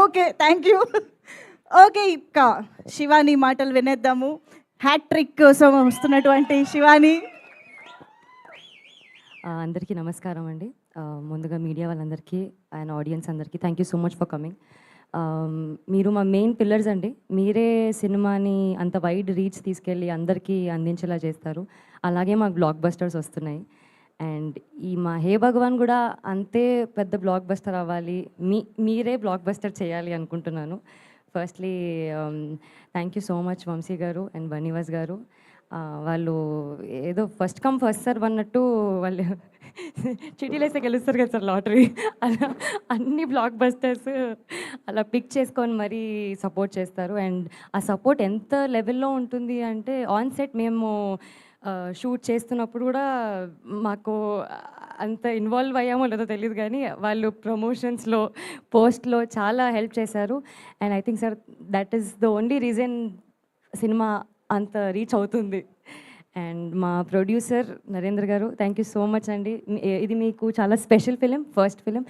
Okay. Thank you. Okay. ఇంకా శివాని మాటలు వినేద్దాము. Hat trick కోసం వస్తున్నటువంటి శివాని. అందరికీ నమస్కారం అండి. ముందుగా మీడియా వాళ్ళందరికీ అండ్ ఆడియన్స్ అందరికీ thank you so much for coming. మీరు మా మెయిన్ పిల్లర్స్ అండి. మీరే సినిమాని అంత వైడ్ రీచ్ తీసుకెళ్ళి అందరికీ అందించేలా చేస్తారు. అలాగే మాకు బ్లాక్ బస్టర్స్ వస్తున్నాయి. అండ్ ఈ మా హే భగవాన్ కూడా అంతే పెద్ద బ్లాక్ బస్టర్ అవ్వాలి. మీరే బ్లాక్ బస్టర్ చేయాలి అనుకుంటున్నాను. Firstly thank you so much Vamsi గారు అండ్ బనీవాస్ గారు. వాళ్ళు ఏదో ఫస్ట్ కమ్ ఫస్ట్ సర్వ్ అన్నట్టు వాళ్ళు చిటీలేస్తే గెలుస్తారు కదా సార్ లాటరీ, అలా అన్ని బ్లాక్ బస్టర్స్ అలా పిక్ చేసుకొని మరీ సపోర్ట్ చేస్తారు. అండ్ ఆ సపోర్ట్ ఎంత లెవెల్లో ఉంటుంది అంటే ఆన్ సెట్ మేము షూట్ చేస్తున్నప్పుడు కూడా మాకు అంత ఇన్వాల్వ్ అయ్యామో లేదో తెలియదు, కానీ వాళ్ళు ప్రమోషన్స్లో పోస్ట్లో చాలా హెల్ప్ చేశారు. And I think sir that is the only reason cinema అంత రీచ్ అవుతుంది. అండ్ మా ప్రొడ్యూసర్ నరేంద్ర గారు థ్యాంక్ యూ సో మచ్ అండి. ఇది మీకు చాలా స్పెషల్ ఫిలిం, ఫస్ట్ ఫిలిం.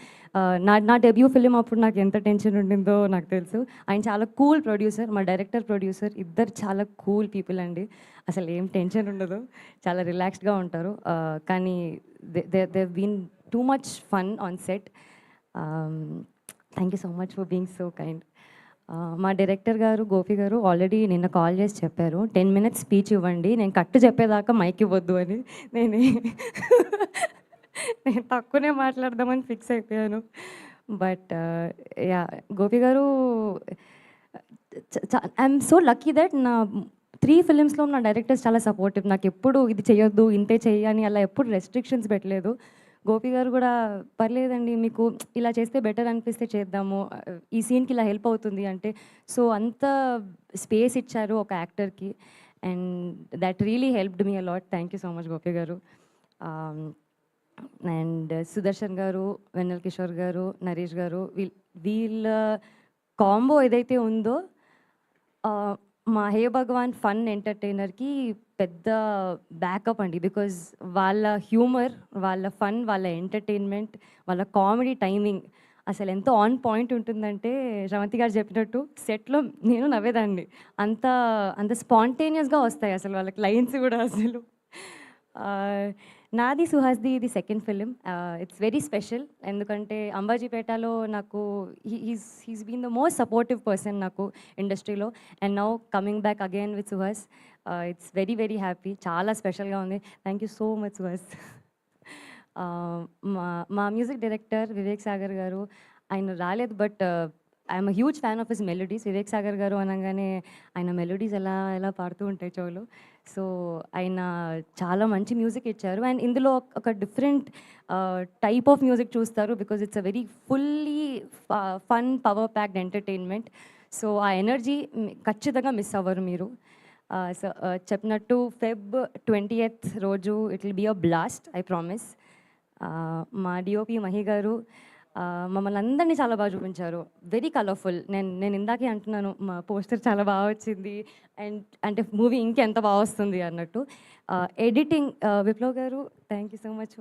నా డెబ్యూ ఫిలిం అప్పుడు నాకు ఎంత టెన్షన్ ఉండిందో నాకు తెలుసు. ఆయన చాలా కూల్ ప్రొడ్యూసర్, మా డైరెక్టర్ ప్రొడ్యూసర్ ఇద్దరు చాలా కూల్ పీపుల్ అండి. అసలు ఏం టెన్షన్ ఉండదు, చాలా రిలాక్స్డ్గా ఉంటారు. కానీ they been too much fun on set. Thank you so much for being so kind. మా డైరెక్టర్ గారు గోపి గారు ఆల్రెడీ నిన్న కాల్ చేసి చెప్పారు 10 minutes స్పీచ్ ఇవ్వండి, నేను కట్టు చెప్పేదాకా మైక్ ఇవ్వద్దు అని. నేను నేను తక్కువనే మాట్లాడదామని ఫిక్స్ అయిపోయాను. బట్ యా గోపి గారు ఐఎమ్ సో లక్కీ దట్ నా 3 ఫిలిమ్స్లో నా డైరెక్టర్స్ చాలా సపోర్టివ్. నాకు ఎప్పుడు ఇది చేయొద్దు ఇంతే చెయ్యి అని అలా ఎప్పుడు రెస్ట్రిక్షన్స్ పెట్టలేదు. గోపి గారు కూడా పర్లేదండి మీకు ఇలా చేస్తే బెటర్ అనిపిస్తే చేద్దాము, ఈ సీన్కి ఇలా హెల్ప్ అవుతుంది అంటే సో అంత స్పేస్ ఇచ్చారు ఒక యాక్టర్కి. And that really helped me a lot. Thank you so much Gopi garu. And Sudarshan గారు, వెన్నెల కిషోర్ గారు, నరేష్ గారు, వీళ్ళ కాంబో ఏదైతే ఉందో మా హే భగవాన్ ఫన్ ఎంటర్టైనర్కి పెద్ద బ్యాకప్ అండి. బికాజ్ వాళ్ళ హ్యూమర్, వాళ్ళ ఫన్, వాళ్ళ ఎంటర్టైన్మెంట్, వాళ్ళ కామెడీ టైమింగ్ అసలు ఎంతో ఆన్ పాయింట్ ఉంటుందంటే శ్రవంతి గారు చెప్పినట్టు సెట్లో నేను నవ్వేదాన్ని. అంత అంత స్పాంటేనియస్గా వస్తాయి అసలు వాళ్ళకి లైన్స్ కూడా అసలు. నాది సుహాస్ది ఇది second film. It's very special ఎందుకంటే అంబాజీపేటలో నాకు he's been the most supportive person నాకు ఇండస్ట్రీలో. And now coming back again with Suhas, it's very very happy. చాలా స్పెషల్గా ఉంది. Thank you so much Suhas. మా మా మ్యూజిక్ డైరెక్టర్ వివేక్ సాగర్ గారు, ఆయన రాలేదు but I'm a huge fan of his melodies. Vivek Sagar గారు అనగానే ఆయన మెలోడీస్ ఎలా ఎలా పాడుతూ ఉంటాయి చెవులు. సో ఆయన చాలా మంచి మ్యూజిక్ ఇచ్చారు. అండ్ ఇందులో ఒక డిఫరెంట్ టైప్ ఆఫ్ మ్యూజిక్ చూస్తారు because it's a very fully fun power packed entertainment. So ఆ ఎనర్జీ ఖచ్చితంగా మిస్ అవ్వరు మీరు. సో చెప్పినట్టు Feb 20th రోజు it will be a blast, I promise. మా డిఓపి మహి గారు మమ్మల్ని అందరినీ చాలా బాగా చూపించారు. Very colourful. నేను ఇందాకే అంటున్నాను మా పోస్టర్ చాలా బాగా వచ్చింది అండ్ అంటే మూవీ ఇంకెంత బాగా వస్తుంది అన్నట్టు. Editing Viplav garu thank you so much.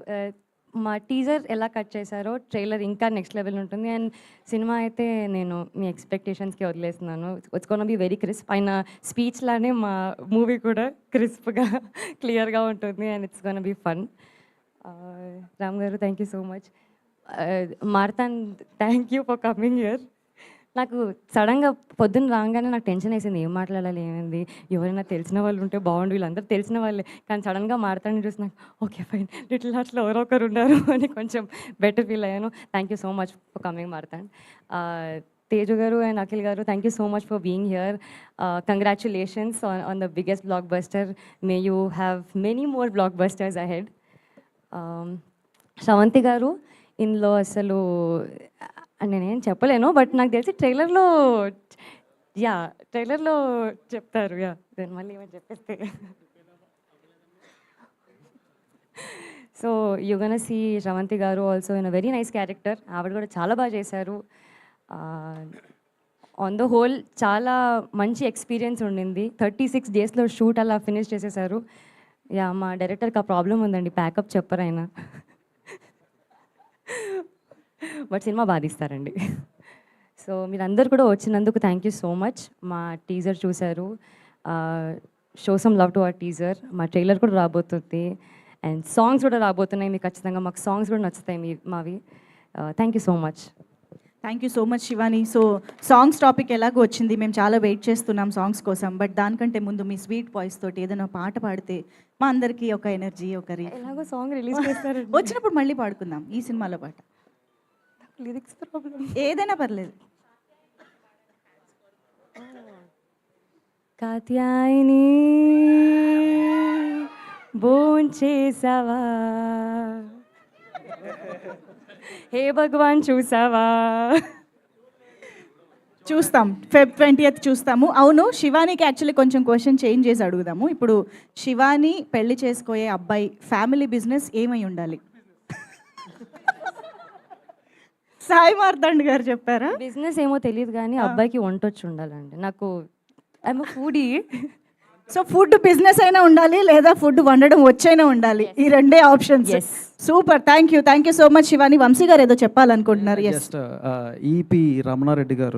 మా టీజర్ ఎలా కట్ చేశారో ట్రైలర్ ఇంకా నెక్స్ట్ లెవెల్ ఉంటుంది. అండ్ సినిమా అయితే నేను మీ ఎక్స్పెక్టేషన్స్కి వదిలేస్తున్నాను. It's gonna be very crisp. ఆయన స్పీచ్ లానే మా మూవీ కూడా క్రిస్ప్గా క్లియర్గా ఉంటుంది and it's gonna be fun. Ram garu thank you so much. Marthand thank you for coming here. నాకు సడన్గా పొద్దున్న రాగానే నాకు టెన్షన్ వేసింది, ఏం మాట్లాడాలి ఏమైంది, ఎవరైనా తెలిసిన వాళ్ళు ఉంటే బాగుండు, వీళ్ళందరూ తెలిసిన వాళ్ళే. కానీ సడన్గా మారుతాను చూసి నాకు ఓకే ఫైన్ లిటిల్ హార్ట్స్లో ఎవరో ఒకరు ఉన్నారు అని కొంచెం బెటర్ ఫీల్ అయ్యాను. Thank you so much for coming Marthand. Teju garu and Akhil garu thank you so much for being here. Congratulations on the biggest blockbuster. May you have many more blockbusters ahead. Sravanthi garu ఇందులో అసలు నేనేం చెప్పలేను బట్ నాకు తెలిసి ట్రైలర్లో ట్రైలర్లో చెప్తారు. దాని మళ్ళీ ఏమైనా చెప్పేస్తే so you gonna see Sravanthi garu also in a very nice character. ఆవిడ కూడా చాలా బాగా చేశారు. ఆన్ ద హోల్ చాలా మంచి ఎక్స్పీరియన్స్ ఉండింది. 36 daysలో షూట్ అలా ఫినిష్ చేసేసారు. మా డైరెక్టర్కి ఆ ప్రాబ్లం ఉందండి, ప్యాకప్ చెప్పరు ఆయన. బట్ సినిమా బాగా తీస్తారండి. సో మీరందరూ కూడా వచ్చినందుకు థ్యాంక్ యూ సో మచ్. మా టీజర్ చూశారు, show some love to our teaser. మా ట్రైలర్ కూడా రాబోతుంది అండ్ సాంగ్స్ కూడా రాబోతున్నాయి. మీకు ఖచ్చితంగా మాకు సాంగ్స్ కూడా నచ్చుతాయి మావి. Thank you so much. Thank you so much Shivani. So songs topic ఎలాగో వచ్చింది, మేము చాలా వెయిట్ చేస్తున్నాం సాంగ్స్ కోసం. బట్ దానికంటే ముందు మీ స్వీట్ వాయిస్ తోటి ఏదైనా పాట పాడితే మా అందరికీ ఒక ఎనర్జీ, ఒక ఎలాగో సాంగ్ రిలీజ్ చేస్తారు, వచ్చినప్పుడు మళ్ళీ పాడుకుందాం ఈ సినిమాలో పాట. Lyrics problem. ఏదైనా పర్లేదు. కాత్యాయని భోంచేసావా, హే భగవాన్ చూసావా. చూస్తాం, Feb 20th చూస్తాము. అవును, శివానికి యాక్చువల్లీ కొంచెం క్వశ్చన్ చేంజ్ చేసి అడుగుదాము. ఇప్పుడు శివాని పెళ్లి చేసుకోయే అబ్బాయి ఫ్యామిలీ బిజినెస్ ఏమై ఉండాలి? సాయి మార్తాండ్ గారు చెప్పారా? బిజినెస్ ఏమో తెలియదు కానీ అబ్బాయికి వంట వచ్చి ఉండాలండి. నాకు I'm foodie. So food business అయినా ఉండాలి లేదా ఫుడ్ వండడం వచ్చైనా ఉండాలి, ఈ రెండే options. Yes. Super, thank you so much Shivani. Vamshi గారు ఏదో చెప్పాలనుకుంటున్నారు. ఎస్, జస్ట్ ఈపి రమణారెడ్డి గారు